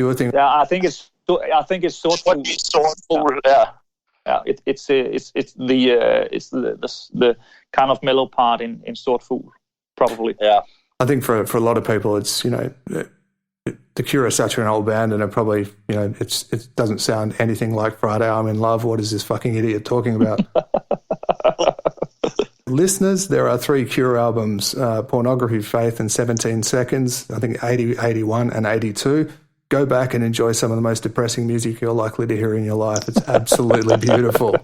You would think? Yeah, I think it's sort of. Yeah. Yeah, it's the kind of mellow part in Sortfugl, probably. Yeah. I think for a lot of people, it's, you know, the Cure are such an old band, and it probably, you know, it doesn't sound anything like Friday I'm in Love. What is this fucking idiot talking about? Listeners, there are 3 Cure albums, Pornography, Faith, and 17 Seconds, I think 80, 81, and 82. Go back and enjoy some of the most depressing music you're likely to hear in your life. It's absolutely beautiful.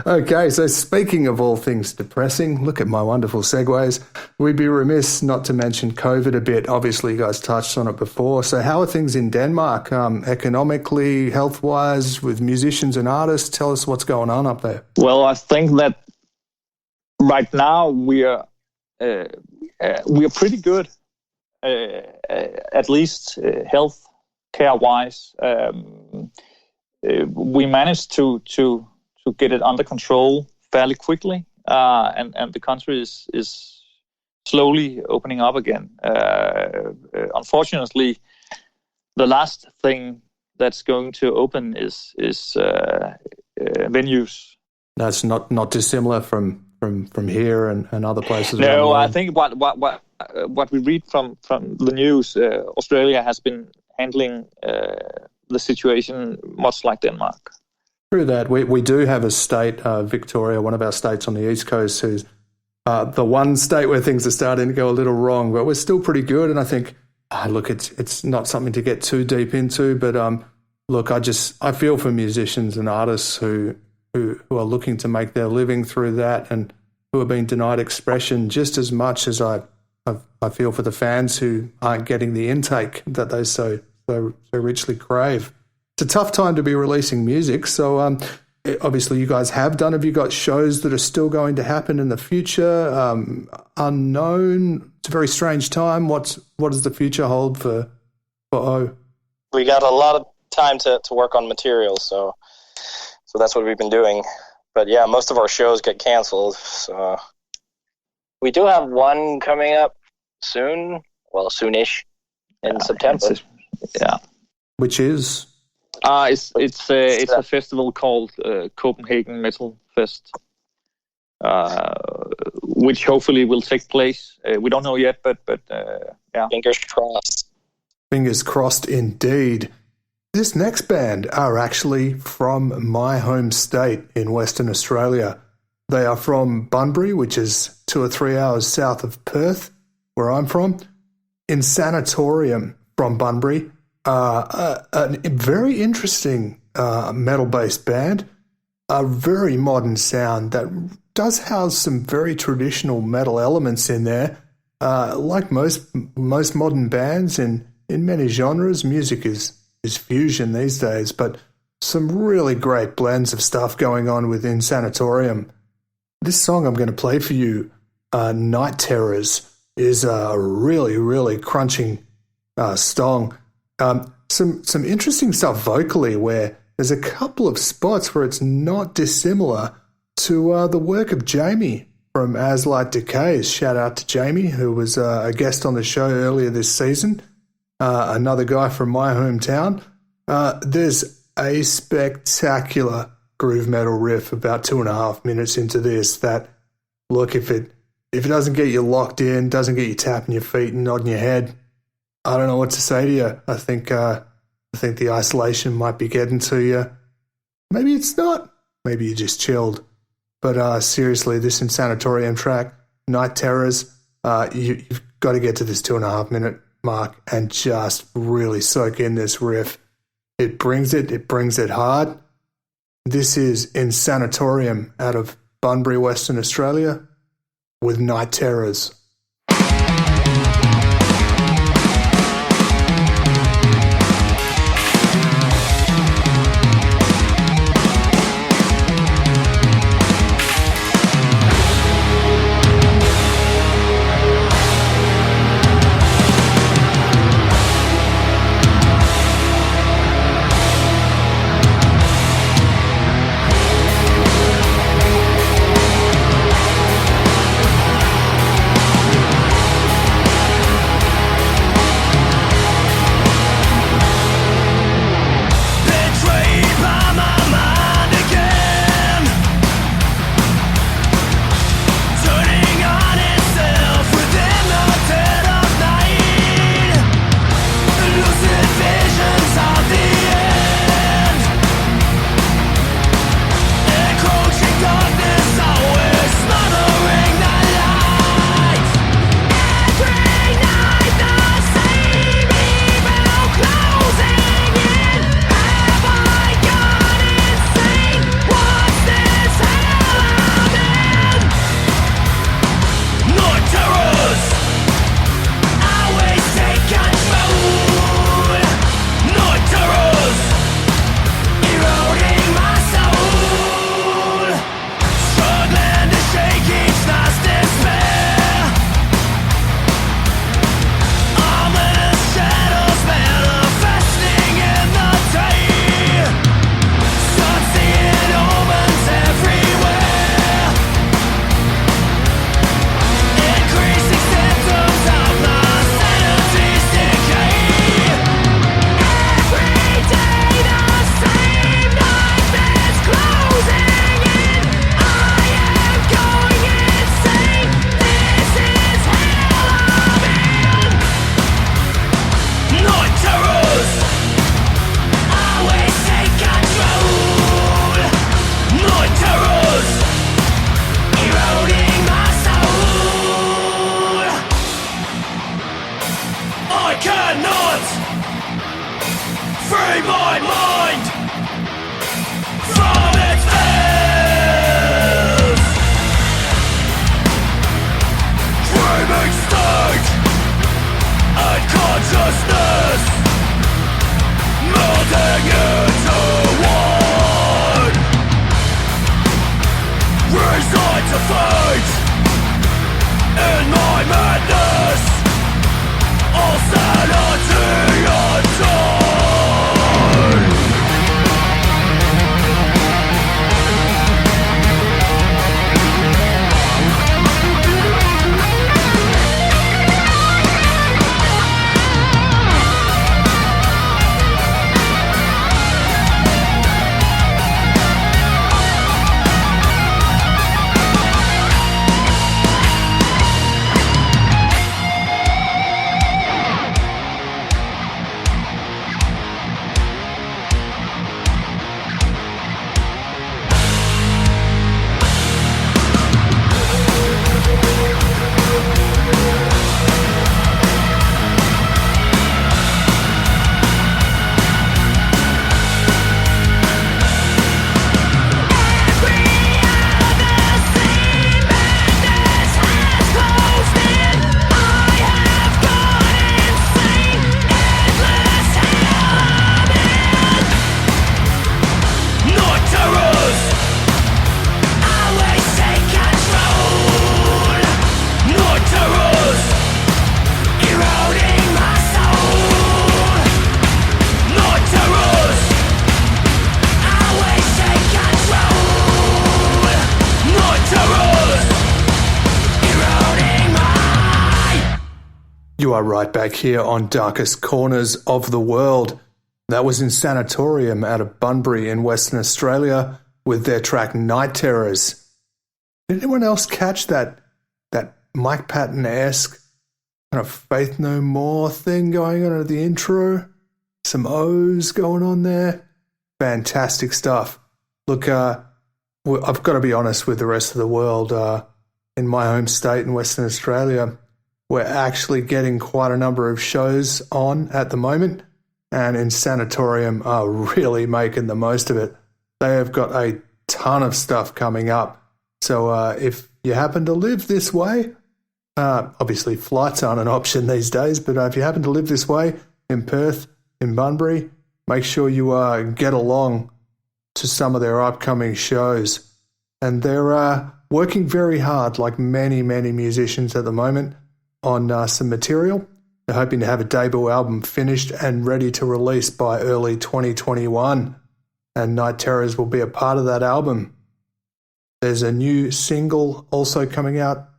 Okay, so speaking of all things depressing, look at my wonderful segues. We'd be remiss not to mention COVID a bit. Obviously, you guys touched on it before. So how are things in Denmark, economically, health-wise, with musicians and artists? Tell us what's going on up there. Well, I think that right now we are pretty good, at least health care-wise. We managed to get it under control fairly quickly, and the country is slowly opening up again. Unfortunately, the last thing that's going to open is venues. That's not dissimilar from here and other places. No, I think what we read from the news, Australia has been handling the situation much like Denmark. True that. We do have a state, Victoria, one of our states on the East Coast, who's the one state where things are starting to go a little wrong, but we're still pretty good. And I think, look, it's not something to get too deep into, but look, I feel for musicians and artists who are looking to make their living through that and who are being denied expression just as much as I feel for the fans who aren't getting the intake that they so richly crave. It's a tough time to be releasing music. So obviously you guys have done. Have you got shows that are still going to happen in the future? Unknown. It's a very strange time. What does the future hold for O? We got a lot of time to work on materials, so that's what we've been doing. But yeah, most of our shows get canceled. So we do have one coming up soon. Well, soonish in September. Yeah. Which is? It's a festival called Copenhagen Metal Fest, which hopefully will take place. We don't know yet, but yeah. Fingers crossed. Fingers crossed indeed. This next band are actually from my home state in Western Australia. They are from Bunbury, which is 2 or 3 hours south of Perth, where I'm from. Innsanatorium from Bunbury. A very interesting metal-based band, a very modern sound that does house some very traditional metal elements in there. Like most modern bands in many genres, music is fusion these days, but some really great blends of stuff going on within Innsanatorium. This song I'm going to play for you, Night Terrors, is a really, really crunching song. Some interesting stuff vocally, where there's a couple of spots where it's not dissimilar to the work of Jamie from As Light Decays. Shout out to Jamie, who was a guest on the show earlier this season. Another guy from my hometown. There's a spectacular groove metal riff about 2.5 minutes into this that, look, if it doesn't get you locked in, doesn't get you tapping your feet and nodding your head, I don't know what to say to you. I think the isolation might be getting to you. Maybe it's not. Maybe you just chilled. But seriously, this Innsanatorium track, Night Terrors, you've got to get to this 2.5 minute mark and just really soak in this riff. It brings it hard. This is Innsanatorium out of Bunbury, Western Australia, with Night Terrors. Free my mind from its fears. Dreaming state and consciousness melting into one. Resigned to fate in my madness, all sanity undone. You are right back here on Darkest Corners of the World. That was Innsanatorium out of Bunbury in Western Australia with their track Night Terrors. Did anyone else catch that Mike Patton-esque kind of Faith No More thing going on at the intro? Some O's going on there. Fantastic stuff. Look, I've got to be honest with the rest of the world. In my home state in Western Australia, we're actually getting quite a number of shows on at the moment, and Innsanatorium are really making the most of it. They have got a ton of stuff coming up. So if you happen to live this way, obviously flights aren't an option these days, but if you happen to live this way in Perth, in Bunbury, make sure you get along to some of their upcoming shows. And they're working very hard, like many, many musicians at the moment, on some material. They're hoping to have a debut album finished and ready to release by early 2021. And Night Terrors will be a part of that album. There's a new single also coming out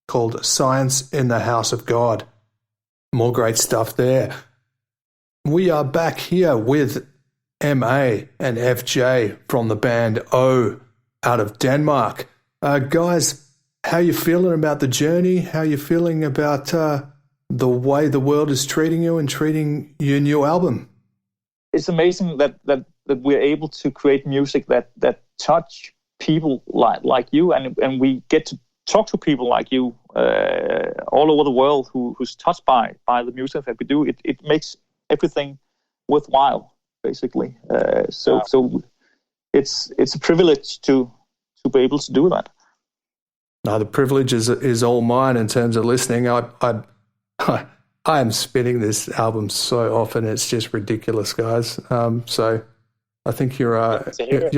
called Science in the House of God. More great stuff there. We are back here with MA and FJ from the band O out of Denmark. Guys, how you feeling about the journey? How you feeling about the way the world is treating you and treating your new album? It's amazing that we're able to create music that touch people like you, and we get to talk to people like you all over the world who's touched by the music that we do. It makes everything worthwhile, basically. So it's a privilege to be able to do that. No, the privilege is all mine in terms of listening. I am spinning this album so often, it's just ridiculous, guys. So I think your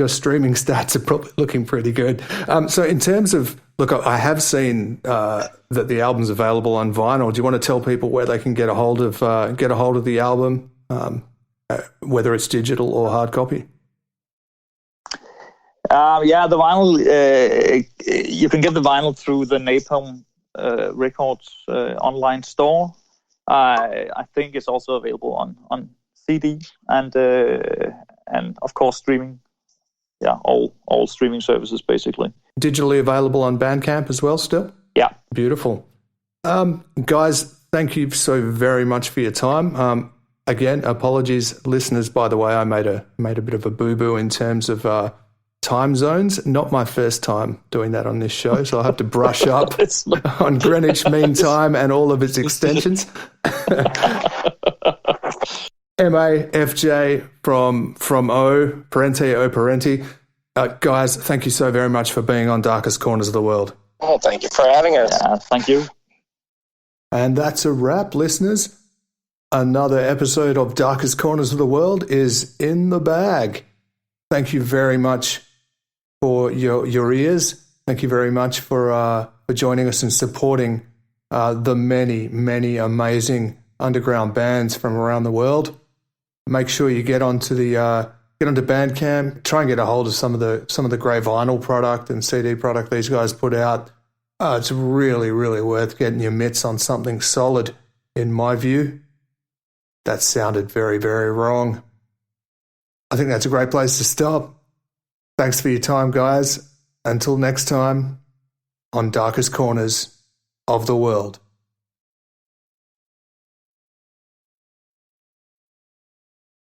streaming stats are probably looking pretty good. So in terms of, look, I have seen that the album's available on vinyl. Do you want to tell people where they can get a hold of the album, whether it's digital or hard copy? The vinyl, you can get the vinyl through the Napalm Records online store. I think it's also available on CD and of course streaming. Yeah, all streaming services basically. Digitally available on Bandcamp as well still? Yeah. Beautiful. Guys, thank you so very much for your time. Again, apologies, listeners, by the way, I made a bit of a boo-boo in terms of time zones. Not my first time doing that on this show, so I'll have to brush up on Greenwich Mean Time and all of its extensions. MAFJ from O Parenti. Guys, thank you so very much for being on Darkest Corners of the World. Oh, thank you for having us. Thank you. And that's a wrap, listeners. Another episode of Darkest Corners of the World is in the bag. Thank you very much for your ears. Thank you very much for joining us and supporting the many amazing underground bands from around the world. Make sure you get onto Bandcamp. Try and get a hold of some of the great vinyl product and CD product these guys put out. It's really worth getting your mitts on something solid, in my view. That sounded very wrong. I think that's a great place to stop. Thanks for your time, guys. Until next time, on Darkest Corners of the World.